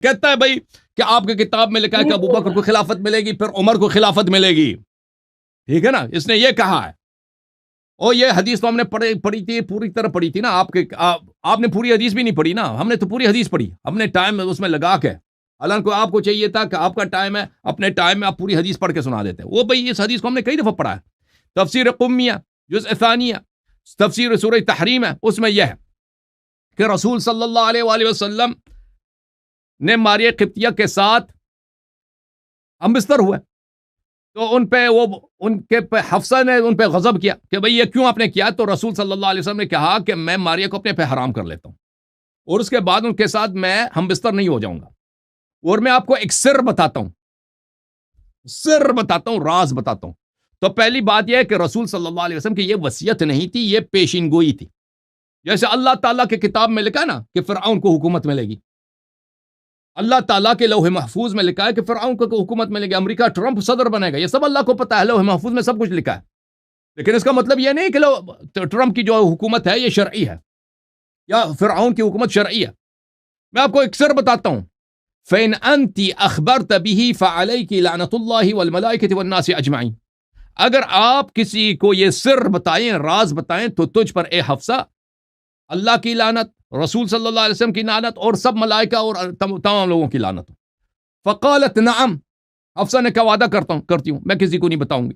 کہتا ہے بھائی کہ آپ کی کتاب میں لکھا ہے کہ ابو بکر کو خلافت ملے گی، پھر عمر کو خلافت ملے گی، ٹھیک ہے نا، اس نے یہ کہا ہے. اور یہ حدیث تو ہم نے پڑھی تھی، پوری طرح پڑھی تھی نا. آپ نے پوری حدیث بھی نہیں پڑھی نا، ہم نے تو پوری حدیث پڑھی، ہم نے ٹائم اس میں لگا کے. حالانکہ آپ کو چاہیے تھا کہ آپ کا ٹائم ہے، اپنے ٹائم میں آپ پوری حدیث پڑھ کے سنا دیتے. وہ بھائی اس حدیث کو ہم نے کئی دفعہ پڑھا ہے. تفسیر قمیہ جزء ثانیہ، تفسیر سورہ تحریم ہے، اس میں یہ ہے کہ رسول صلی اللہ علیہ وآلہ وسلم نے ماریہ قبطیہ کے ساتھ ہم بستر ہوئے، تو ان کے پہ حفصہ نے ان پہ غضب کیا کہ بھئی یہ کیوں آپ نے کیا. تو رسول صلی اللہ علیہ وسلم نے کہا کہ میں ماریہ کو اپنے پہ حرام کر لیتا ہوں، اور اس کے بعد ان کے ساتھ میں ہم بستر نہیں ہو جاؤں گا. اور میں آپ کو ایک سر بتاتا ہوں، راز بتاتا ہوں. تو پہلی بات یہ ہے کہ رسول صلی اللہ علیہ وسلم کی یہ وصیت نہیں تھی، یہ پیشین گوئی تھی. جیسے اللہ تعالیٰ کی کتاب میں لکھا نا کہ فرعون کو حکومت ملے گی، اللہ تعالیٰ کے لوح محفوظ میں لکھا ہے کہ فرعون کو حکومت ملے گی، امریکہ ٹرمپ صدر بنے گا. یہ سب اللہ کو پتہ ہے، لوح محفوظ میں سب کچھ لکھا ہے. لیکن اس کا مطلب یہ نہیں کہ ٹرمپ کی جو حکومت ہے یہ شرعی ہے، یا فرعون کی حکومت شرعی ہے. میں آپ کو ایک سر بتاتا ہوں. فَإِنْ أَنْتِ أَخْبَرْتَ بِهِ فَعَلَيْكِ لَعْنَةُ اللَّهِ وَالْمَلَائِكَةِ وَالنَّاسِ أَجْمَعِينَ. اگر آپ کسی کو یہ سر بتائیں، راز بتائیں، تو تجھ پر اے حفصہ اللہ کی لعنت، رسول صلی اللہ علیہ وسلم کی لعنت، اور سب ملائکہ اور تمام لوگوں کی لعنت. فقالت نعم، حفصہ نے کہا وعدہ کرتی ہوں، میں کسی کو نہیں بتاؤں گی.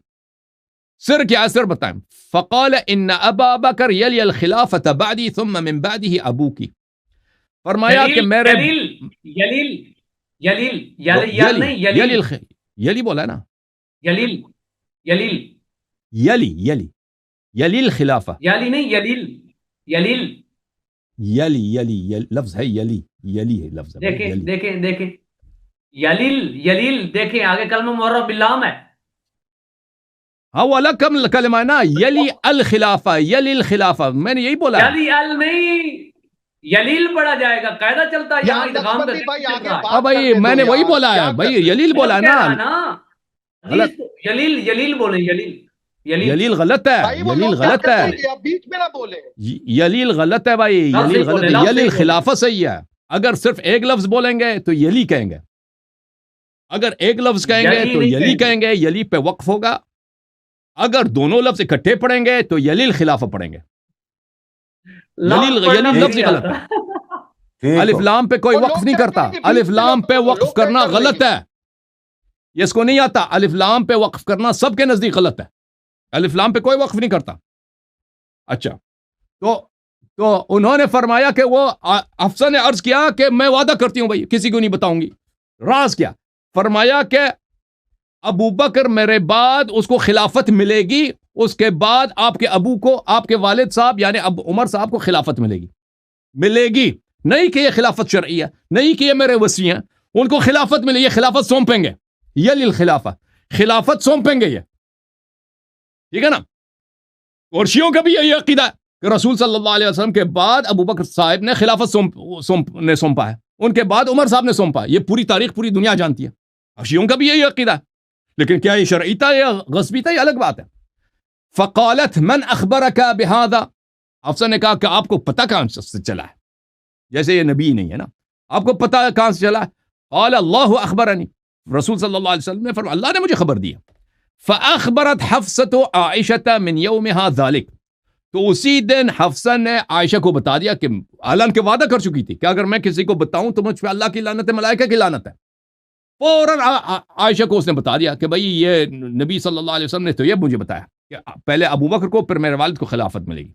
سر کیا ہے؟ سر بتائیں. فقال ان ابا بکر یلی الخلافۃ بعدی ثم من بعدہ ابوکی. فرمایا کہ میرے یلی بولا ہے نا، یلی الخلافہ، یلی لفظ ہے، یلی ہے لفظ. دیکھیں یلیل دیکھیں آگے کلمہ معرب باللام ہے. ہاں وہ الگ کلمہ ہے نا، یلی الخلافہ، یلی الخلافہ. میں نے یہی بولا، یلی ال نہیں، یلیل پڑھا جائے گا، قاعدہ چلتا ہے یہاں ادغام کا. بھائی میں نے وہی بولا ہے بھائی، یلیل بولا ہے نا. غلط، یلیل بولے، یلیل غلط ہے، یلیل غلط ہے، بیچ میں نہ بولے، یلیل غلط ہے بھائی، یلیل غلط ہے. یلیل خلافہ صحیح ہے. اگر صرف ایک لفظ بولیں گے تو یلی کہیں گے، اگر ایک لفظ کہیں گے تو یلی کہیں گے، یلی پہ وقف ہوگا. اگر دونوں لفظ اکٹھے پڑھیں گے تو یلیل خلافہ پڑھیں گے. یلیل لفظ ہی غلط ہے. الف لام پہ کوئی وقف نہیں کرتا، الف لام پہ وقف کرنا غلط ہے. یہ اس کو نہیں آتا، الف لام پہ وقف کرنا سب کے نزدیک غلط ہے. الف لام پہ کوئی وقف نہیں کرتا. اچھا، تو انہوں نے فرمایا کہ وہ حفصہ نے عرض کیا کہ میں وعدہ کرتی ہوں بھائی کسی کو نہیں بتاؤں گی. راز کیا؟ فرمایا کہ ابو بکر میرے بعد اس کو خلافت ملے گی، اس کے بعد آپ کے ابو کو، آپ کے والد صاحب یعنی اب عمر صاحب کو خلافت ملے گی. نہیں کہ یہ خلافت شرعی ہے، نہیں کہ یہ میرے وصی ہیں، ان کو خلافت ملے، یہ خلافت سونپیں گے. یلی الخلافہ، خلافت سونپیں گے یہ، ٹھیک ہے نا. اور شیعوں کا بھی یہی عقیدہ ہے کہ رسول صلی اللہ علیہ وسلم کے بعد ابو بکر صاحب نے خلافت سونپا ہے، ان کے بعد عمر صاحب نے سونپا. یہ پوری تاریخ پوری دنیا جانتی ہے. شیعوں کا بھی یہی عقیدہ ہے. لیکن کیا یہ شرعی تھا یا غصبی تھا، یہ الگ بات ہے. فقالت من اخبرک بہذا، حفصہ نے کہا کہ آپ کو پتہ کہاں سے چلا ہے، جیسے یہ نبی نہیں ہے نا، آپ کو پتہ کہاں سے چلا ہے. قال اللہ اخبرنی، رسول صلی اللہ علیہ وسلم نے فرمایا اللہ نے مجھے خبر دی. فاخبرت حفصۃ عائشہ من یومها ذلک، تو اسی دن حفصہ نے عائشہ کو بتا دیا کہ اعلان کے وعدہ کر چکی تھی کہ اگر میں کسی کو بتاؤں تو مجھ پہ اللہ کی لعنت ہے، ملائکہ کی لعنت ہے. فوراً عائشہ کو اس نے بتا دیا کہ بھئی یہ نبی صلی اللہ علیہ وسلم نے تو یہ مجھے بتایا کہ پہلے ابو بکر کو، پھر میرے والد کو خلافت ملے گی.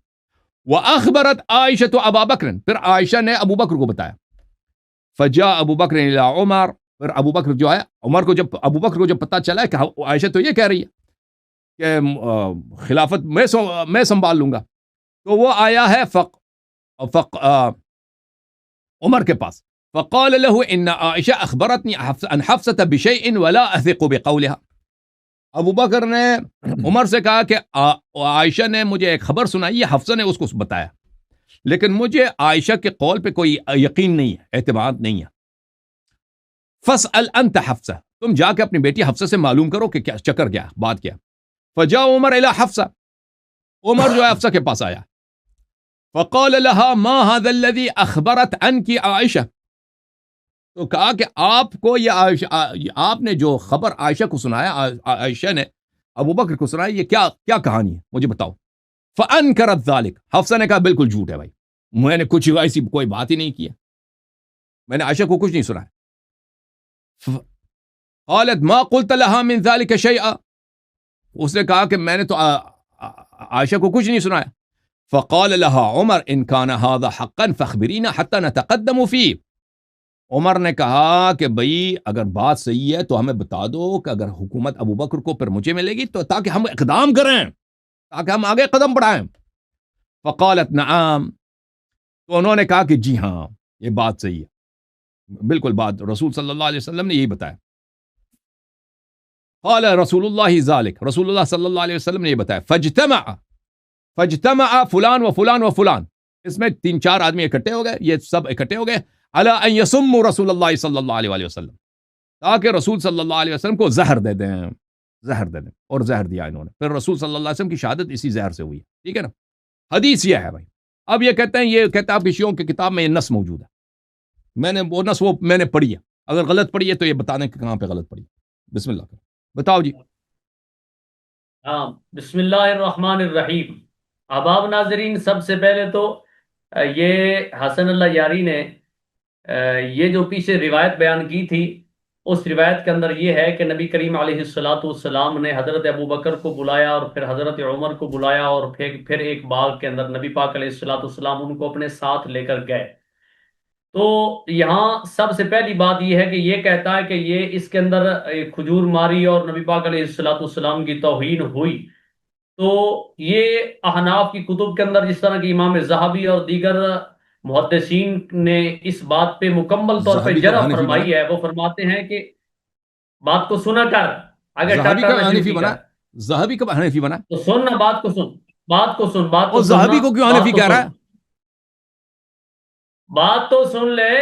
وَأَخْبَرَتْ عَائِشَةُ أَبَا بَكْرٍ، پھر عائشہ نے ابو بکر کو بتایا. فَجَاءَ أَبُو بَكْرٍ إِلَىٰ عُمَرَ، پھر ابو بکر جو ہے، عمر کو جب ابو بکر کو جب پتہ چلا ہے کہ عائشہ تو یہ کہہ رہی ہے کہ خلافت میں سنبھال لوں گا، تو وہ آیا ہے عمر کے پاس. فقال له ان عائشہ اخبرتنی عن حفصة بشيء ولا اثق بقولها. ابو بکر نے عمر سے کہا کہ عائشہ نے مجھے ایک خبر سنائی ہے، حفصہ نے اس کو بتایا، لیکن مجھے عائشہ کے قول پہ کوئی یقین نہیں ہے، اعتماد نہیں ہے. فاسأل انت حفصہ، تم جا کے اپنی بیٹی حفصہ سے معلوم کرو کہ کیا چکر کیا، بات کیا. فجاء عمر الى حفصہ، عمر جو ہے حفصہ کے پاس آیا. فقال لها ما هذا الذي اخبرت عنك عائشہ، تو کہا کہ آپ کو یہ آپ نے جو خبر عائشہ کو سنایا، عائشہ نے ابو بکر کو سنایا، یہ کیا کہانی ہے مجھے بتاؤ. فَأَنْكَرَتْ ذَلِكَ، حفصہ نے کہا بالکل جھوٹ ہے بھائی، میں نے کچھ ایسی کوئی بات ہی نہیں کی ہے، میں نے عائشہ کو کچھ نہیں سنایا. قالت ما قلت لها من ذلك شيئا، اس نے کہا کہ میں نے تو عائشہ کو کچھ نہیں سنایا. فقال لها عمر ان كان هذا حقا فاخبرينا حتى نتقدم فيه. عمر نے کہا کہ بھئی اگر بات صحیح ہے تو ہمیں بتا دو کہ اگر حکومت ابو بکر کو پھر مجھے ملے گی تو تاکہ ہم اقدام کریں، تاکہ ہم آگے قدم بڑھائیں. فقالت نعم، تو انہوں نے کہا کہ جی ہاں یہ بات صحیح ہے، بالکل بات رسول صلی اللہ علیہ وسلم نے یہی بتایا. قال رسول اللہ ذالک، رسول اللہ صلی اللہ علیہ وسلم نے یہ بتایا. فاجتمع فلان و فلان و فلان، اس میں 3-4 آدمی اکٹھے ہو گئے، یہ سب اکٹھے ہو گئے علی ان یسموا رسول اللہ صلی اللہ علیہ وسلم، تاکہ رسول صلی اللہ علیہ وسلم کو زہر دے دیں، اور زہر دیا انہوں نے. پھر رسول صلی اللہ علیہ وسلم کی شہادت اسی زہر سے ہوئی. ٹھیک ہے نا. حدیث یہ ہے بھائی. اب یہ کہتے ہیں، یہ کہتا ہے آپ کی شیعوں کی کتاب میں یہ نص موجود ہے، میں نے وہ نص میں نے پڑھی ہے، اگر غلط پڑھی ہے تو یہ بتا دیں کہ کہاں پہ غلط پڑھی ہے. بسم اللہ بتاؤ جی. بسم اللہ الرحمن الرحیم. احباب ناظرین، سب سے پہلے تو یہ حسن اللہ یاری نے یہ جو پیچھے روایت بیان کی تھی، اس روایت کے اندر یہ ہے کہ نبی کریم علیہ السلام نے حضرت ابو بکر کو بلایا اور پھر حضرت عمر کو بلایا، اور پھر ایک باغ کے اندر نبی پاک علیہ السلام ان کو اپنے ساتھ لے کر گئے. تو یہاں سب سے پہلی بات یہ ہے کہ یہ کہتا ہے کہ یہ اس کے اندر کھجور ماری اور نبی پاک علیہ السلام کی توہین ہوئی. تو یہ احناف کی کتب کے اندر جس طرح کہ امام ذہبی اور دیگر محدثین نے اس بات پہ مکمل طور پہ جرح فرمائی ہے، وہ فرماتے ہیں کہ بات کو سنا کر، اگر ذہبی کب حنفی بنا تو سننا، بات کو سن. اور ذہبی کو کیوں حنفی کہہ رہا ہے؟ بات تو سن لے.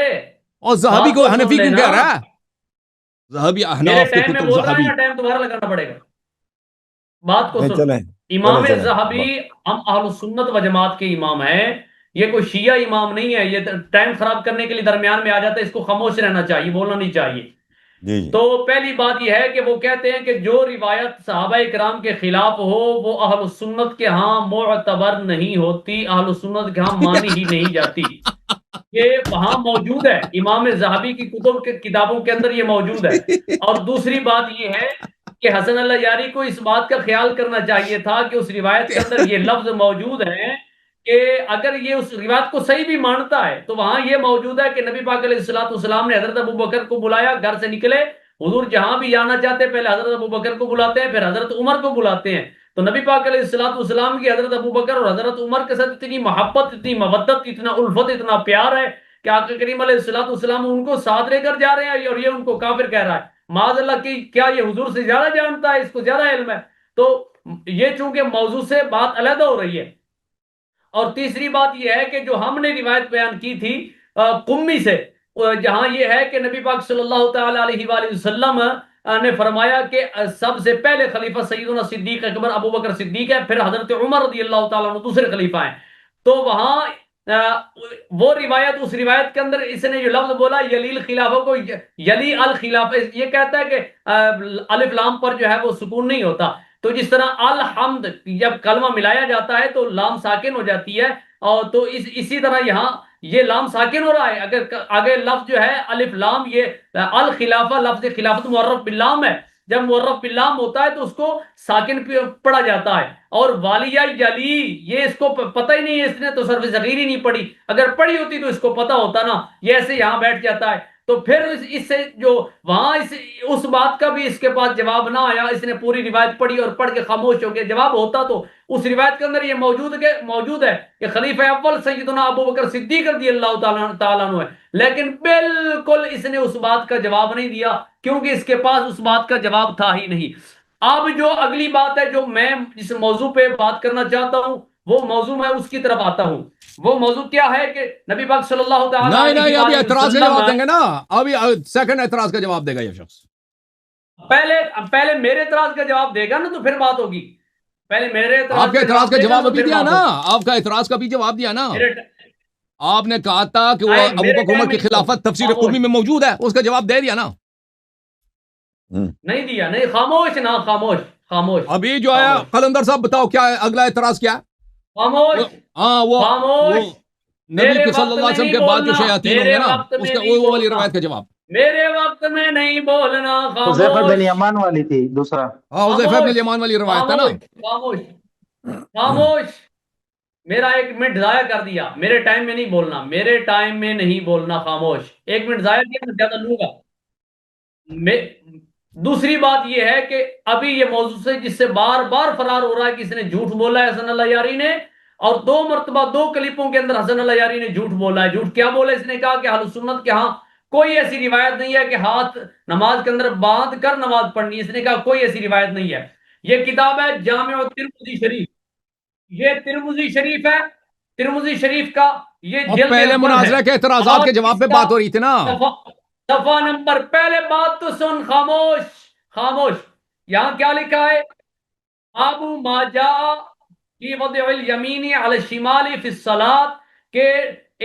اور ذہبی کو حنفی کیوں کہہ رہا ہے؟ ذہبی احناف کے کتب ذہبی. ٹائم دوبارہ لگانا پڑے گا. بات کو سن. امام ذہبی ہم اہل سنت و جماعت کے امام ہیں، یہ کوئی شیعہ امام نہیں ہے. یہ ٹائم خراب کرنے کے لیے درمیان میں آ جاتا ہے، اس کو خاموش رہنا چاہیے، بولنا نہیں چاہیے. تو پہلی بات یہ ہے کہ وہ کہتے ہیں کہ جو روایت صحابہ کرام کے خلاف ہو وہ اہل سنت کے ہاں معتبر نہیں ہوتی، اہل سنت کے ہاں مانی ہی نہیں جاتی. یہ وہاں موجود ہے، امام ذہبی کی کتابوں کے اندر یہ موجود ہے. اور دوسری بات یہ ہے کہ حسن اللہ یاری کو اس بات کا خیال کرنا چاہیے تھا کہ اس روایت کے اندر یہ لفظ موجود ہے کہ اگر یہ اس روایت کو صحیح بھی مانتا ہے تو وہاں یہ موجود ہے کہ نبی پاک علیہ السلام نے حضرت ابو بکر کو بلایا، گھر سے نکلے، حضور جہاں بھی جانا چاہتے پہلے حضرت ابو بکر کو بلاتے ہیں، پھر حضرت عمر کو بلاتے ہیں. تو نبی پاک علیہ السلام کی حضرت ابو بکر اور حضرت عمر کے ساتھ اتنی محبت، اتنی مودت، اتنا الفت، اتنا پیار ہے کہ آقا کریم علیہ السلام ان کو ساتھ لے کر جا رہے ہیں اور یہ ان کو کافر کہہ رہا ہے. معاذ اللہ کی کیا یہ حضور سے زیادہ جانتا ہے، اس کو زیادہ علم ہے؟ تو یہ چونکہ موضوع سے بات علیحدہ ہو رہی ہے. اور تیسری بات یہ ہے کہ جو ہم نے روایت بیان کی تھی قمی سے، جہاں یہ ہے کہ نبی پاک صلی اللہ تعالی علیہ وآلہ وسلم نے فرمایا کہ سب سے پہلے خلیفہ سیدنا صدیق اکبر ابو بکر صدیق ہے، پھر حضرت عمر رضی اللہ تعالیٰ عنہ دوسرے خلیفہ ہیں. تو وہاں وہ روایت، اس روایت کے اندر اس نے جو لفظ بولا یلی الخلافہ کو یلی الخلافہ، یہ کہتا ہے کہ الف لام پر جو ہے وہ سکون نہیں ہوتا. تو جس طرح الحمد جب کلمہ ملایا جاتا ہے تو لام ساکن ہو جاتی ہے، اور تو اسی طرح یہاں یہ لام ساکن ہو رہا ہے. اگر آگے لفظ جو ہے الف لام، یہ الخلافہ لفظ خلافت معرف باللام ہے، جب معرف باللام ہوتا ہے تو اس کو ساکن پڑھا جاتا ہے. اور والیہ یلی، یہ اس کو پتہ ہی نہیں ہے، اس نے تو صرف صغیر ہی نہیں پڑھی، اگر پڑھی ہوتی تو اس کو پتہ ہوتا نا، یہ ایسے یہاں بیٹھ جاتا ہے. تو پھر اس سے جو وہاں اس بات کا بھی اس کے پاس جواب نہ آیا، اس نے پوری روایت پڑھی اور پڑھ کے خاموش ہو گیا. جواب ہوتا تو اس روایت کے اندر یہ موجود ہے کہ خلیفہ اول سیدنا ابو بکر صدیق رضی اللہ تعالیٰ عنہ ہے، لیکن بالکل اس نے اس بات کا جواب نہیں دیا کیونکہ اس کے پاس اس بات کا جواب تھا ہی نہیں. اب جو اگلی بات ہے جو میں اس موضوع پہ بات کرنا چاہتا ہوں، وہ موضوع میں اس کی طرف آتا ہوں. وہ موضوع کیا ہے کہ نبی پاک صلی اللہ تعالی نہیں ابھی اعتراض کا جواب دیں گے نا، ابھی سیکنڈ اعتراض کا جواب دے گا یہ شخص. پہلے میرے اعتراض کا جواب دے گا نا تو پھر بات ہوگی. پہلے میرے آپ کے اعتراض کا جواب ابھی دیا نا، آپ کا اعتراض کا بھی جواب دیا نا. آپ نے کہا تھا کہ وہ ابو بکر عمر کی خلافت تفسیر قرطبی میں موجود ہے، اس کا جواب دے دیا نا؟ نہیں دیا، نہیں، خاموش نا، خاموش خاموش. ابھی جو آیا قلندر صاحب بتاؤ کیا ہے اگلا اعتراض کیا ہے؟ خاموش. ہاں وہ نبی کے صلی اللہ علیہ وسلم کے بعد جو شیاطین ہوں گے نا، اس کا وہ والی روایت کا جواب. میرے وقت میں نہیں بولنا. حذیفہ بن یمان والی تھی دوسرا. ہاں حذیفہ بن یمان والی روایت ہے نا. خاموش خاموش. میرا 1 منٹ ضائع کر دیا. میرے ٹائم میں نہیں بولنا، میرے ٹائم میں نہیں بولنا. خاموش. 1 منٹ ضائع کیا، میں زیادہ لوں گا. دوسری بات یہ ہے کہ ابھی یہ موضوع سے جس سے بار بار فرار ہو رہا ہے کہ اس نے جھوٹ بولا ہے حسن اللہ یاری نے، اور 2 مرتبہ 2 کلپوں کے اندر حسن اللہ یاری نے جھوٹ بولا ہے. جھوٹ کیا بولا؟ اس نے کہا کہ اہل سنت کے ہاں کوئی ایسی روایت نہیں ہے کہ ہاتھ نماز کے اندر باندھ کر نماز پڑھنی. اس نے کہا کوئی ایسی روایت نہیں ہے. یہ کتاب ہے جامع ترمذی شریف، یہ ترمذی شریف ہے. ترمذی شریف کا یہ جلد پہلے مناظرہ کے اعتراضات کے جواب پہ بات ہو رہی تھی نا. صفحہ نمبر، پہلے بات تو سن. خاموش خاموش. یہاں کیا لکھا ہے؟ ابو ما جاء فی وضع الیمین علی الشمال فی الصلاۃ، کہ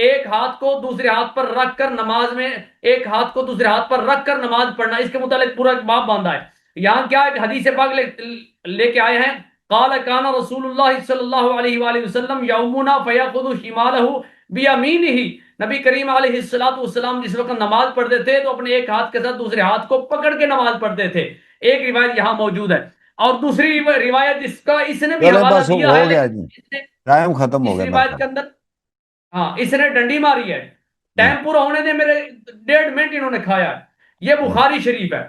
ایک ہاتھ کو دوسرے ہاتھ پر رکھ کر نماز میں، ایک ہاتھ کو دوسرے ہاتھ پر رکھ کر نماز پڑھنا. اس کے متعلق پورا باب باندھا ہے. یہاں کیا ہے؟ حدیث پاک لے کے آئے ہیں. قال کان رسول اللہ صلی اللہ علیہ وآلہ وسلم یومنا فیاخذ شمالہ بیمینہ. نبی کریم علیہ السلام جس وقت نماز پڑھتے تھے تو اپنے ایک ہاتھ کے ساتھ دوسرے ہاتھ کو پکڑ کے نماز پڑھتے تھے. ایک روایت یہاں موجود ہے، اور دوسری روایت جس کا اس نے بھی حوالہ دیا ہے، ٹائم ختم ہو اس گیا روایت کے اندر. ہاں اس نے ڈنڈی ماری ہے. ٹائم پورا ہونے دے، میرے 1.5 منٹ انہوں نے کھایا ہے. یہ بخاری شریف ہے،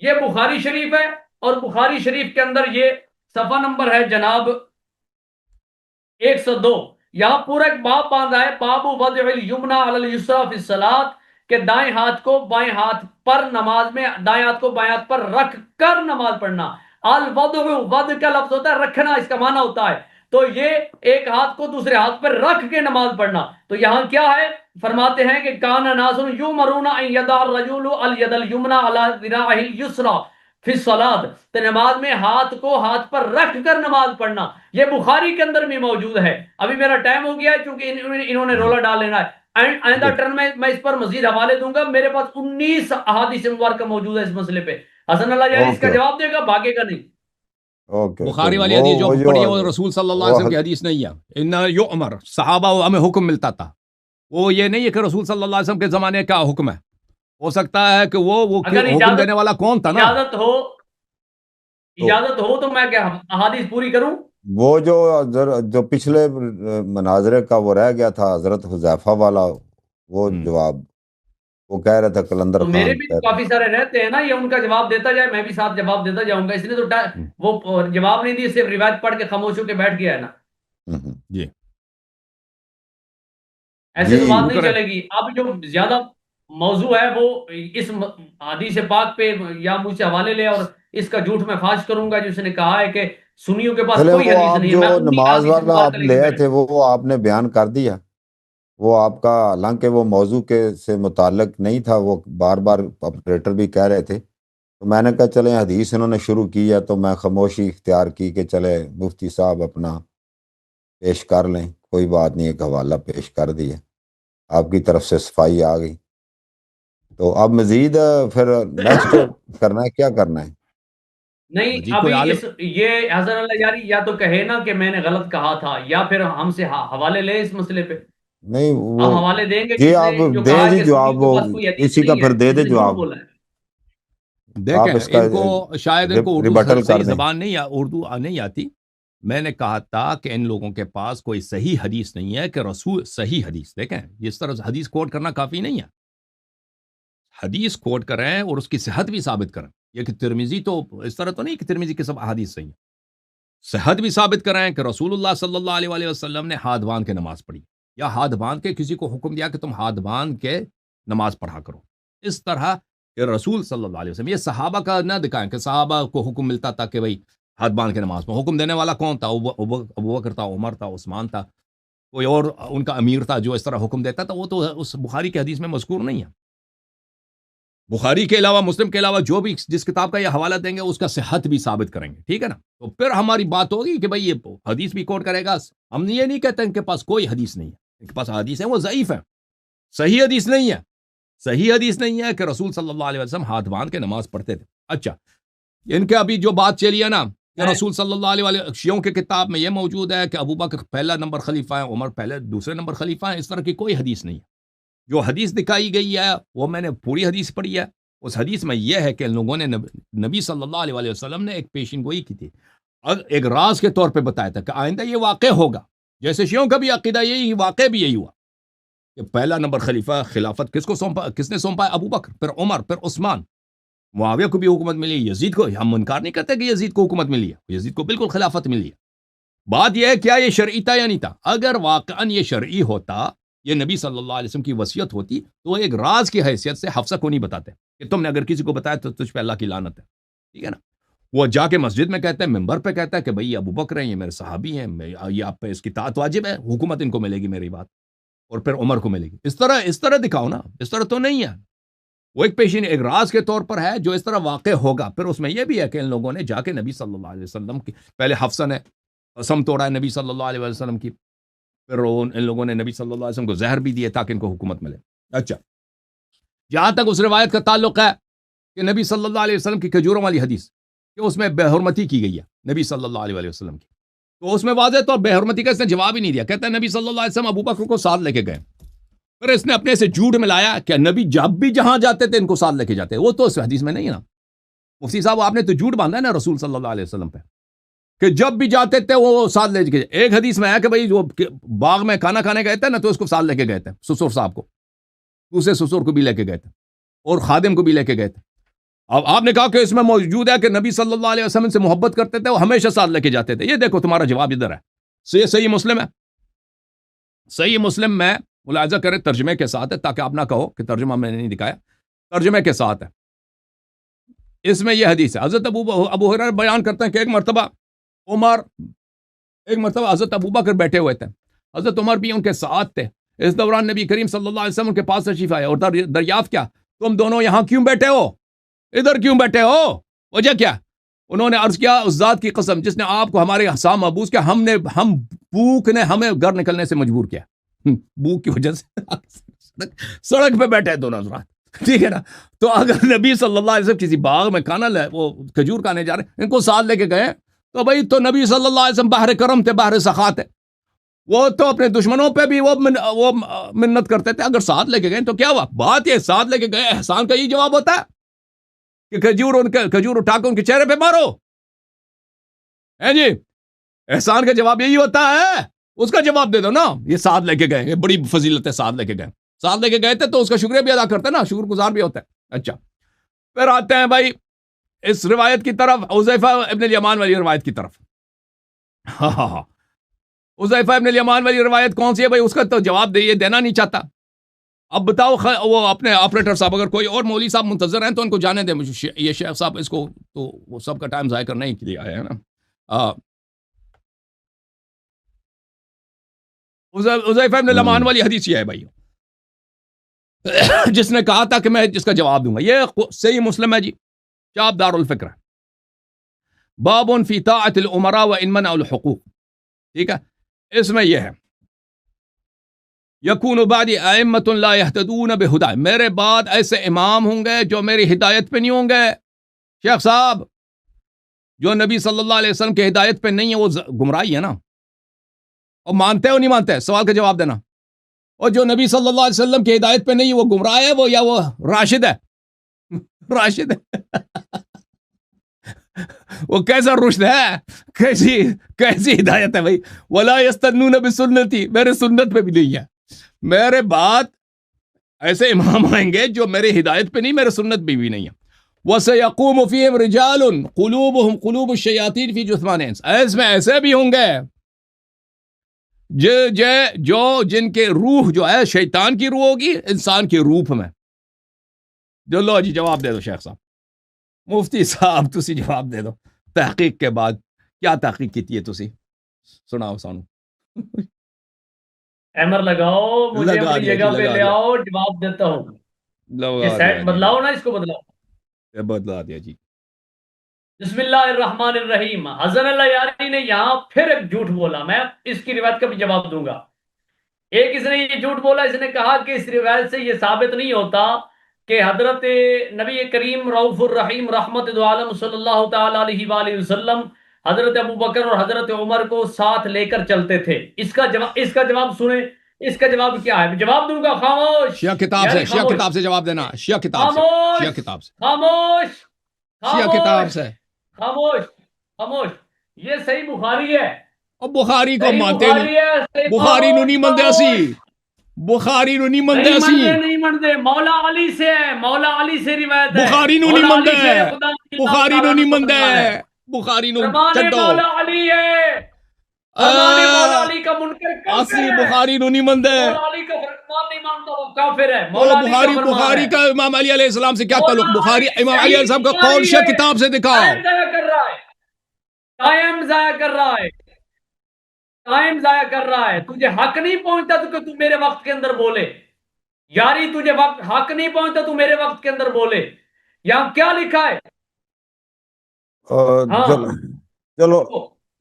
یہ بخاری شریف ہے. اور بخاری شریف کے اندر یہ صفحہ نمبر ہے جناب 102. یہاں پورا ایک باب باندھا ہے، باب وضع الیمنا علی الیسری فی الصلاۃ، کہ دائیں ہاتھ کو بائیں ہاتھ پر نماز میں، دائیں ہاتھ کو بائیں ہاتھ پر رکھ کر نماز پڑھنا. الوضع، وضع کا لفظ ہوتا ہے رکھنا، اس کا معنی ہوتا ہے. تو یہ ایک ہاتھ کو دوسرے ہاتھ پر رکھ کے نماز پڑھنا. تو یہاں کیا ہے؟ فرماتے ہیں کہ کان ناس یؤمرون ان یضع الرجل الید الیمنا علی ذراعہ الیسری فی الصلاۃ. تو نماز میں ہاتھ کو ہاتھ پر رکھ کر نماز پڑھنا، یہ بخاری کے اندر بھی موجود ہے. ابھی میرا ٹائم ہو گیا ہے چونکہ انہوں نے رولا ڈال لینا ہے. آئندہ ٹرن میں اس پر مزید حوالے دوں گا. میرے پاس 19 احادیث مبارکہ موجود ہے اس مسئلے پہ. حسن اللہ یاری اس کا جواب دے گا، بھاگے گا نہیں. بخاری والی حدیث جو پڑھی ہے وہ رسول صلی اللہ علیہ وسلم کی حدیث نہیں ہے. ان یؤمر، صحابہ ہمیں حکم ملتا تھا. وہ یہ نہیں ہے کہ رسول صلی اللہ علیہ وسلم کے زمانے کا حکم ہے. ہو سکتا ہے کہ وہ حکم دینے والا کون تھا نا. اجازت ہو تو میں کیا احادیث پوری کروں. وہ جو پچھلے مناظرے کا وہ رہ گیا تھا حضرت حذیفہ والا، وہ جواب وہ کہہ رہا تھا قلندر خان. میرے بھی کافی سارے رہتے ہیں نا، یہ ان کا جواب دیتا جائے، میں بھی ساتھ جواب دیتا جاؤں گا. اس نے تو وہ جواب نہیں دی، صرف روایت پڑھ کے خاموش ہو کے بیٹھ گیا ہے نا. جی ایسے تو بات نہیں چلے گی. اب جو زیادہ موضوع ہے وہ اس حدیث پاک پہ یا مجھ سے حوالے لے، اور اس کا جھوٹ میں فاش کروں گا جس نے کہا ہے کہ سنیوں کے پاس کوئی حدیث نہیں ہے. جو نماز والا آپ لے آئے تھے وہ آپ نے بیان کر دیا. وہ آپ کا حالانکہ وہ موضوع کے سے متعلق نہیں تھا، وہ بار بار آپریٹر بھی کہہ رہے تھے. تو میں نے کہا چلیں حدیث انہوں نے شروع کی ہے تو میں خاموشی اختیار کی کہ چلے مفتی صاحب اپنا پیش کر لیں. کوئی بات نہیں، ایک حوالہ پیش کر دیا، آپ کی طرف سے صفائی آ گئی. تو اب مزید پھر نیکسٹ کرنا ہے، کیا کرنا ہے؟ نہیں ابھی یہ حضرت اللہ یاری یا تو کہے نا کہ میں نے غلط کہا تھا، یا پھر ہم سے حوالے لے اس مسئلے پہ. نہیں وہ حوالے دیں گے. جی آپ دیں جی جواب، وہ اسی کا پھر دے دے جواب. دیکھیں ان کو شاید ان کو اردو صحیح زبان نہیں، اردو نہیں آتی. میں نے کہا تھا کہ ان لوگوں کے پاس کوئی صحیح حدیث نہیں ہے کہ رسول صحیح حدیث. دیکھیں جس طرح حدیث کوٹ کرنا کافی نہیں ہے. حدیث کوٹ کریں اور اس کی صحت بھی ثابت کریں. یہ کہ ترمذی تو اس طرح تو نہیں کہ ترمذی کے سب احادیث صحیح ہیں. صحت بھی ثابت کریں کہ رسول اللہ صلی اللہ علیہ وآلہ وسلم نے ہاتھ باندھ کے نماز پڑھی، یا ہاتھ باندھ کے کسی کو حکم دیا کہ تم ہاتھ باندھ کے نماز پڑھا کرو. اس طرح کہ رسول صلی اللہ علیہ وسلم، یہ صحابہ کا نہ دکھائیں کہ صحابہ کو حکم ملتا تھا کہ بھائی ہاتھ باندھ کے نماز پڑھو. حکم دینے والا کون تھا؟ ابو بکر تھا، عمر تھا، عثمان تھا، کوئی اور ان کا امیر تھا جو اس طرح حکم دیتا تھا. وہ تو اس بخاری کی حدیث میں مذکور نہیں ہے. بخاری کے علاوہ مسلم کے علاوہ جو بھی جس کتاب کا یہ حوالہ دیں گے اس کا صحت بھی ثابت کریں گے. ٹھیک ہے نا؟ تو پھر ہماری بات ہوگی کہ بھائی یہ حدیث بھی کوٹ کرے گا. ہم یہ نہیں کہتے ان کے پاس کوئی حدیث نہیں ہے. ان کے پاس حدیث ہے وہ ضعیف ہے، صحیح حدیث نہیں ہے، صحیح حدیث نہیں ہے کہ رسول صلی اللہ علیہ وسلم ہاتھ باندھ کے نماز پڑھتے تھے۔ اچھا، ان کے ابھی جو بات چلی ہے نا کہ رسول صلی اللہ علیہ وسلم، شیعوں کے کتاب میں یہ موجود ہے کہ ابو بکر پہلا نمبر خلیفہ ہے، عمر پہلے دوسرے نمبر خلیفہ ہے، اس طرح کی کوئی حدیث نہیں ہے۔ جو حدیث دکھائی گئی ہے وہ میں نے پوری حدیث پڑھی ہے، اس حدیث میں یہ ہے کہ ان لوگوں نے نبی صلی اللہ علیہ وسلم نے ایک پیشین گوئی کی تھی، ایک راز کے طور پہ بتایا تھا کہ آئندہ یہ واقع ہوگا، جیسے شیعوں کا بھی عقیدہ یہی، واقع بھی یہی ہوا کہ پہلا نمبر خلیفہ خلافت کس کو سونپا، کس نے سونپا؟ ابو بکر، پھر عمر، پھر عثمان، معاویہ کو بھی حکومت ملی، یزید کو، ہم انکار نہیں کرتے کہ یزید کو حکومت ملی ہے، یزید کو بالکل خلافت ملی ہے۔ بات یہ ہے کیا یہ شرعی تھا یا نہیں تھا؟ اگر واقعاً یہ شرعی ہوتا، یہ نبی صلی اللہ علیہ وسلم کی وصیت ہوتی، تو وہ ایک راز کی حیثیت سے حفصہ کو نہیں بتاتے کہ تم نے اگر کسی کو بتایا تو تجھ پہ اللہ کی لعنت ہے، ٹھیک ہے نا؟ وہ جا کے مسجد میں کہتا ہے، ممبر پہ کہتا ہے کہ بھئی ابو بکر ہیں، یہ میرے صحابی ہیں، یہ آپ پہ اس کی اطاعت واجب ہے، حکومت ان کو ملے گی میری بات، اور پھر عمر کو ملے گی۔ اس طرح دکھاؤ نا، اس طرح تو نہیں ہے۔ وہ ایک پیشین، ایک راز کے طور پر ہے جو اس طرح واقع ہوگا۔ پھر اس میں یہ بھی ہے کہ ان لوگوں نے جا کے نبی صلی اللہ علیہ وسلم کی، پہلے حفصہ نے قسم توڑا ہے نبی صلی اللہ علیہ وسلم کی، پھر ان لوگوں نے نبی صلی اللہ علیہ وسلم کو زہر بھی دیے تاکہ ان کو حکومت ملے۔ اچھا، جہاں تک اس روایت کا تعلق ہے کہ نبی صلی اللہ علیہ وسلم کی کھجوروں والی حدیث کہ اس میں بے حرمتی کی گئی ہے نبی صلی اللہ علیہ وسلم کی، تو اس میں واضح طور بے حرمتی کا اس نے جواب ہی نہیں دیا۔ کہتا ہے نبی صلی اللہ علیہ وسلم ابو بکر کو ساتھ لے کے گئے، پھر اس نے اپنے سے جھوٹ ملایا کہ نبی جب بھی جہاں جاتے تھے ان کو ساتھ لے کے جاتے، وہ تو اس حدیث میں نہیں ہے نا۔ مفتی صاحب آپ نے تو جھوٹ باندھا ہے نا رسول صلی اللہ علیہ وسلم پہ کہ جب بھی جاتے تھے وہ ساتھ لے کے، ایک حدیث میں ہے کہ بھئی جو باغ میں کھانا کھانے گئے تھے نا تو اس کو ساتھ لے کے گئے تھے، سسر صاحب کو، دوسرے سسر کو بھی لے کے گئے تھے اور خادم کو بھی لے کے گئے تھے۔ اب آپ نے کہا کہ اس میں موجود ہے کہ نبی صلی اللہ علیہ وسلم سے محبت کرتے تھے، وہ ہمیشہ ساتھ لے کے جاتے تھے۔ یہ دیکھو تمہارا جواب ادھر ہے، صحیح مسلم ہے، صحیح مسلم میں ملاحظہ کریں ترجمے کے ساتھ ہے تاکہ آپ نہ کہو کہ ترجمہ میں نے نہیں دکھایا، ترجمے کے ساتھ ہے۔ اس میں یہ حدیث ہے، حضرت ابو ہریرہ بیان کرتے ہیں کہ ایک مرتبہ حضرت ابو بکر بیٹھے ہوئے تھے، حضرت عمر بھی ان کے ساتھ تھے۔ اس دوران نبی کریم صلی اللہ علیہ وسلم کے پاس تشریف آئے اور دریافت کیا، تم دونوں یہاں کیوں بیٹھے ہو، ادھر کیوں بیٹھے ہو، وجہ کیا؟ انہوں نے عرض کیا، اس ذات کی قسم جس نے آپ کو ہمارے حسام محبوس کیا، ہم بھوک نے ہمیں گھر نکلنے سے مجبور کیا، بھوک کی وجہ سے سڑک پہ بیٹھے دونوں حضرات، ٹھیک ہے نا؟ تو اگر نبی صلی اللہ علیہ وسلم کسی باغ میں وہ کھجور کھانے جا رہے ہیں، ان کو ساتھ لے کے گئے تو بھائی تو نبی صلی اللہ علیہ وسلم باہر کرم تھے، باہر سخاوت ہے، وہ تو اپنے دشمنوں پہ بھی وہ منت کرتے تھے، اگر ساتھ لے کے گئے تو کیا ہوا؟ بات یہ ساتھ لے کے گئے، احسان کا یہ جواب ہوتا ہے کہ کھجور اٹھا کے ان کے چہرے پہ مارو، ہے جی؟ احسان کا جواب یہی ہوتا ہے، اس کا جواب دے دو نا، یہ ساتھ لے کے گئے، یہ بڑی فضیلت ہے، ساتھ لے کے گئے تھے تو اس کا شکریہ بھی ادا کرتے نا، شکر گزار بھی ہوتا ہے۔ اچھا، پھر آتے ہیں بھائی اس روایت کی طرف، حذیفہ ابن الیمان والی روایت کی طرف۔ حذیفہ ابن الیمان والی روایت کون سی ہے بھائی؟ اس کا تو جواب دینا نہیں چاہتا۔ اب بتاؤ وہ اپنے آپریٹر صاحب، اگر کوئی اور مولوی صاحب منتظر ہیں تو ان کو جانے دیں، یہ شیخ صاحب اس کو تو وہ سب کا ٹائم ضائع کرنا ہی کے لیے آئے ہیں نا۔ حذیفہ ابن الیمان والی حدیث یہ ہے بھائی، جس نے کہا تھا کہ میں جس کا جواب دوں گا، یہ صحیح مسلم ہے جی، چاپ دار الفکر ہے، باب فی طاعت الامراء وان منعوا الحقوق، ٹھیک ہے؟ اس میں یہ ہے، یکون بعدی ائمۃ لا یہتدون بہدی، میرے بعد ایسے امام ہوں گے جو میری ہدایت پہ نہیں ہوں گے۔ شیخ صاحب، جو نبی صلی اللہ علیہ وسلم کی ہدایت پہ نہیں ہے وہ گمراہی ہے نا، اور مانتے ہو نہیں مانتے؟ سوال کا جواب دینا۔ اور جو نبی صلی اللہ علیہ وسلم کی ہدایت پہ نہیں وہ گمراہ ہے، وہ یا وہ راشد ہے، راشد ہے وہ کیسا رشد ہے، کیسی ہدایت ہے بھائی؟ ولا یستنون بسنتی، میرے سنت پہ بھی نہیں ہے، میرے بعد ایسے امام آئیں گے جو میرے ہدایت پہ نہیں، میرے سنت پہ بھی نہیں ہے۔ وَسَيَقُومُ فِيهِمْ رِجَالٌ قُلُوبُهُمْ قُلُوبُ الشَّيَاطِينِ فِي جُثْمَانِ الْإِنْسِ، اس میں ایسے بھی ہوں گے جو جن کے روح جو ہے شیطان کی روح ہوگی انسان کی روح میں۔ جو لو جی جواب دے دو شیخ صاحب، مفتی صاحب تسی جواب دے دو، تحقیق کے بعد کیا تحقیق کی ہے تسی؟ سناؤ سانو، ایمر لگاؤ، مجھے اپنی جگہ پہ لے آؤ، جواب دیتا ہوں۔ یہ سیٹ بدلاؤ نا، اس کو بدلاؤ، بدلا دیا جی۔ بسم اللہ الرحمن الرحیم۔ حسن اللہ یاری نے یہاں پھر ایک جھوٹ بولا، میں اس کی روایت کا بھی جواب دوں گا۔ ایک اس نے یہ جھوٹ بولا، اس نے کہا کہ اس روایت سے یہ ثابت نہیں ہوتا کہ حضرت نبی کریم رؤوف الرحیم رحمت دو عالم صلی اللہ تعالی علیہ وآلہ وسلم حضرت ابو بکر اور حضرت عمر کو ساتھ لے کر چلتے تھے. اس کا جواب سنیں. اس کا جواب کیا ہے؟ جواب دوں گا. خاموش. شیعہ کتاب سے، شیعہ کتاب سے جواب دینا. شیعہ کتاب سے، شیعہ کتاب سے، خاموش. شیعہ کتاب سے. خاموش. خاموش. یہ صحیح بخاری ہے. اور بخاری کو صحیح مانتے بخاری نہیں. ہے. بخاری نو نہیں مندے اسی. بخاری نو نہیں مندے اسی. نہیں منتے. مولا علی سے ہے. مولا علی سے روایت ہے. بخاری نو نہیں مندے. بخاری نو نہیں مندے. بخاری نو چڈو. مولا علی ہے. مولا علی کا منکر کافر اصلی ہے. بخاری نو نہیں مندے. مولا علی کا فرمان نہیں مانتا وہ کافر ہے. مولا علی کا فرمان بخاری ہے. کا امام علی علیہ السلام سے کیا تعلق؟ مولا بخاری علی امام علی علیہ السلام کا صحیح قول شیعہ بخاری ہے. کتاب سے دکھاؤ. ٹائم ضائع کر رہا ہے. ٹائم ضائع کر رہا ہے. ٹائم ضائع کر رہا ہے. تجھے حق نہیں پہنچتا تو کہ تو میرے وقت کے اندر بولے. یاری تجھے حق نہیں پہنچتا تو میرے وقت کے اندر بولے. یہاں کیا لکھا ہے؟ چلو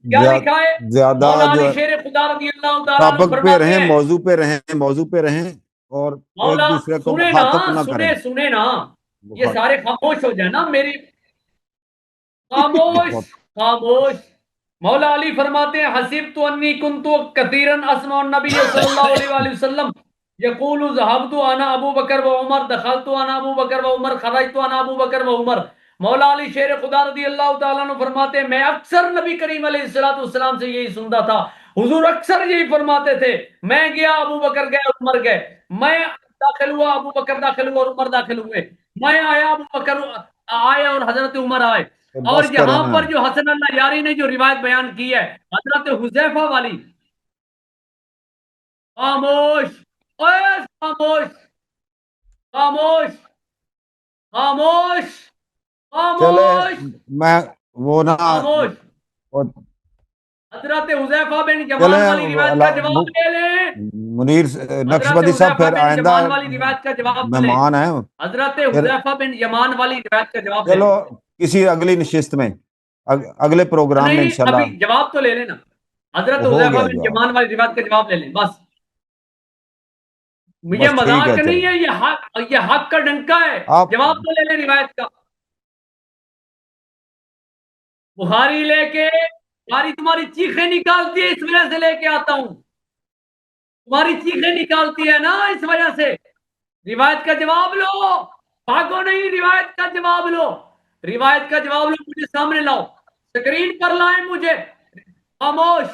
کیا لکھا ہے؟ زیادہ مولا جو علی ہے شیر خدا رضی اللہ تعالیٰ عنہ ٹاپک پہ فرماتے رہیں، ہیں. موضوع پہ رہیں اور ایک مولا دوسرے کو سنے مخاطب نا، نہ کریں. سنے نا. یہ سارے خاموش ہو جائے نا میری. خاموش. خاموش. مولا علی فرماتے ہیں حسبت انی کنت کثیرا اسمع النبی صلی اللہ علیہ وآلہ وسلم یقول ذهبت انا ابو بکر و عمر دخلت انا ابو بکر و عمر خرجت انا ابو بکر و عمر. مولا علی شیر خدا رضی اللہ تعالیٰ عنہ فرماتے ہیں میں اکثر نبی کریم علیہ السلام سے یہی سنتا تھا. حضور اکثر یہی فرماتے تھے. میں گیا ابو بکر گئے عمر گئے. میں داخل ہوا ابو بکر داخل ہوا اور عمر داخل ہوئے. میں آیا ابو بکر آئے اور حضرت عمر آئے. اور یہاں پر جو حسن اللہ یاری نے جو روایت بیان کی ہے حضرت حذیفہ والی. خاموش. اوے خاموش. خاموش. خاموش. خاموش. میں وہ نہ خاموش. حضرت حذیفہ بن یمان والی روایت کا جواب لے لیں. منیر نقشبندی صاحب پھر آئندہ والی روایت کا جواب لیں. مہمان ہیں. حضرت حذیفہ بن یمان والی روایت کا جواب لیں. چلو کسی اگلی نشست میں، اگلے پروگرام میں انشاءاللہ. ابھی جواب تو لے لینا. حضرت حذیفہ بن یمان والی روایت کا جواب لے لیں بس. یہ مذاق نہیں ہے، یہ حق کا ڈنکا ہے. جواب تو لے لیں روایت کا. بخاری لے کے بخاری تمہاری چیخیں نکالتی ہے، اس وجہ سے لے کے آتا ہوں. تمہاری چیخیں نکالتی ہے نا اس وجہ سے. روایت کا جواب لو. بھاگو نہیں. روایت کا جواب لو. روایت کا جواب لو. مجھے سامنے لاؤ. سکرین پر لائیں مجھے. خاموش.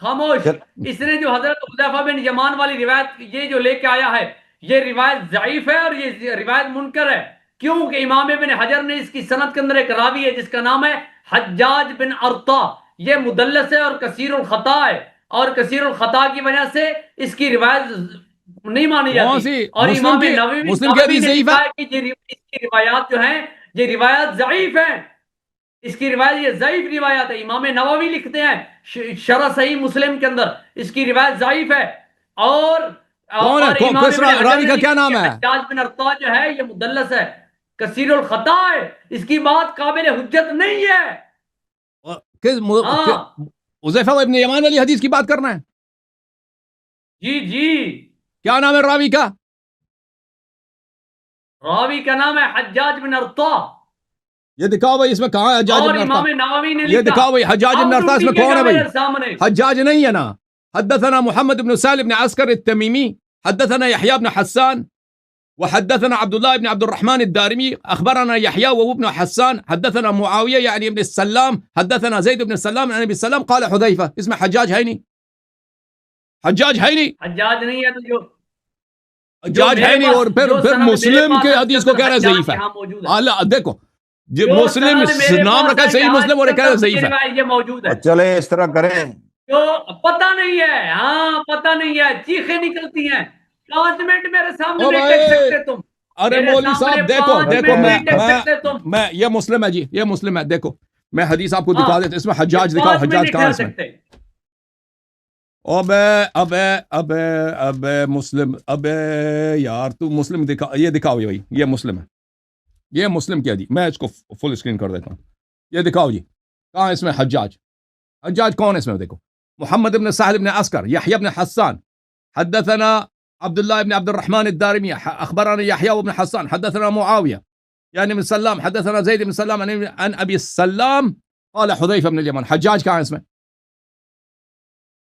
خاموش. اس نے جو حضرت حذیفہ بن یمان والی روایت یہ جو لے کے آیا ہے یہ روایت ضعیف ہے اور یہ روایت منکر ہے. کیوں کہ امام ابن حجر نے اس کی سند کے اندر ایک راوی ہے جس کا نام ہے حجاج بن ارطا. یہ مدلس ہے اور کثیر الخطا ہے اور کثیر الخطا کی وجہ سے اس کی روایت نہیں مانی جاتی. اور امام نووی نے کہا کہ اس کی روایات جو ہیں یہ روایات ضعیف ہیں. اس کی روایت یہ ضعیف روایت ہے. امام نووی لکھتے ہیں شرح صحیح مسلم کے اندر اس کی روایت ضعیف ہے. اور راوی کا کیا نام ہے؟ حجاج بن ارطا جو ہے یہ مدلس ہے، کثیر الخطا ہے. اس کی بات قابل حجت نہیں ہے. حذیفہ ابن یمان والی حدیث کی بات کرنا ہے. جی جی. کیا نام ہے راوی کا؟ راوی کا نام ہے حجاج بن ارطا. یہ دکھاؤ بھائی اس میں کہاں ہے حجاج بن ارطا؟ یہ دکھاؤ بھائی حجاج بن ارطا اس میں کون ہے بھائی؟ حجاج نہیں ہے نا. حدثنا محمد بن سالم بن عسكر التميمي حدثنا يحيى بن حسان وحدثنا عبد الله بن عبد الرحمن الدارمي أخبرنا يحيى وهو ابن حسان حدثنا معاوية يعني ابن السلام حدثنا زيد بن السلام عن ابي السلام قال حذيفة. اسمه حجاج هيني. حجاج هيني. حجاج نہیں ہے تو جو حجاج هيني. اور پھر مسلم کے حدیث کو کہہ رہا ہے ضعیف ہے. اللہ دیکھو مسلم نام رکھا ہے صحیح مسلم اور کہہ رہا ہے ضعیف ہے. یہ موجود ہے. چلے اس طرح کریں. جو پتہ نہیں ہے. ہاں پتہ نہیں ہے. چیخیں نکلتی ہیں. 5 منٹ میرے سامنے نہیں ٹک سکتے تم. ارے مولوی صاحب دیکھو میں یہ مسلم ہے جی، یہ مسلم ہے. دیکھو میں حدیث آپ کو دکھا دیتا. اس میں حجاج دکھاؤ. حجاج کہاں ہے اس میں؟ اب مسلم. اب یار تو مسلم دکھا. یہ دکھاؤ بھائی یہ مسلم ہے. یہ مسلم کیا جی. میں اس کو فل اسکرین کر دیتا ہوں. یہ دکھاؤ جی کہاں اس میں حجاج. حجاج کون ہے اس میں؟ دیکھو محمد ابن سہل ابن عسکر، یحییٰ ابن حسان، حدثنا عبد الله بن عبد الرحمن الدارمي أخبرنا يحيى بن حسان حدثنا معاوية يعني من سلام حدثنا زيد بن سلام عن أبي السلام قال حذيفة بن اليمن. حجاج کہاں ہے اس میں؟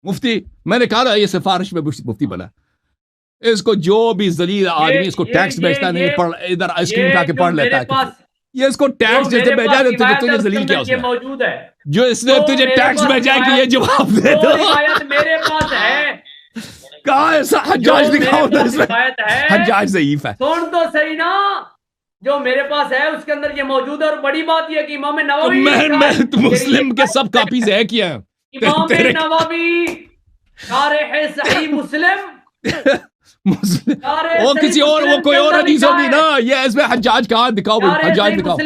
مفتی. میں نے کہا یہ سفارش میں مفتی بنا. اس کو جو بھی ذلیل آدمی اس کو ٹیکس بھیجتا نہیں پڑھ ادھر آئس کریم کھا کے پڑھ لیتا ہے. یہ اس کو ٹیکس جیسے بھیجا ہے تجھے ذلیل کیا اس نے موجود ہے جو اس نے تجھے ٹیکس بھیجا ہے کہ یہ جواب دے دو. میرے پاس ہے کہاں ایسا حجاج دکھاؤ ادھر اس میں. حجاج ضعیف ہے. سن تو صحیح نا جو میرے پاس ہے اس کے اندر یہ موجود ہے. اور بڑی بات یہ کہ امام نووی میں مسلم کے سب کاپیز ہے کیا امام نووی شارح صحیح مسلم وہ کسی اور وہ کوئی اور حدیث ہوگی نا. یہ اس میں حجاج کہاں دکھاؤ حجاج دکھاؤ.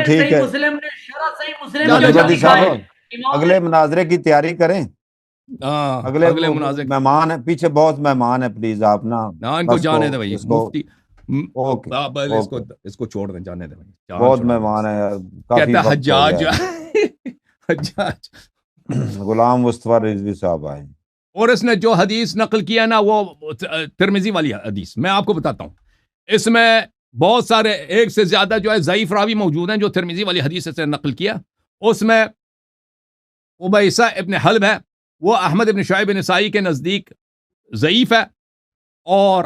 ٹھیک ہے اگلے مناظرے کی تیاری کریں. اگلے مہمان ہیں پیچھے بہت مہمان ہیں پلیز آپ نا ان کو جانے دیں بھائی. مفتی اس کو چھوڑ دیں جانے دیں بھائی. بہت مہمان ہیں. کہتا ہے حجاج حجاج غلام مصطفیٰ رضوی صاحب آئے. اور اس نے جو حدیث نقل کیا نا وہ ترمذی والی حدیث میں آپ کو بتاتا ہوں. اس میں بہت سارے ایک سے زیادہ جو ہے ضعیف راوی موجود ہیں جو ترمذی والی حدیث سے نقل کیا. اس میں عبیسہ ابن حلب ہے وہ احمد ابن شعیب نسائی کے نزدیک ضعیف ہے اور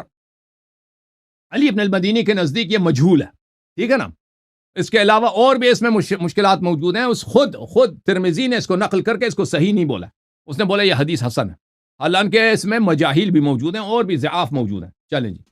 علی ابن المدینی کے نزدیک یہ مجہول ہے. ٹھیک ہے نا. اس کے علاوہ اور بھی اس میں مشکلات موجود ہیں. اس خود ترمذی نے اس کو نقل کر کے اس کو صحیح نہیں بولا. اس نے بولا یہ حدیث حسن ہے حالانکہ اس میں مجاہیل بھی موجود ہیں اور بھی ضعاف موجود ہیں. چلیں جی.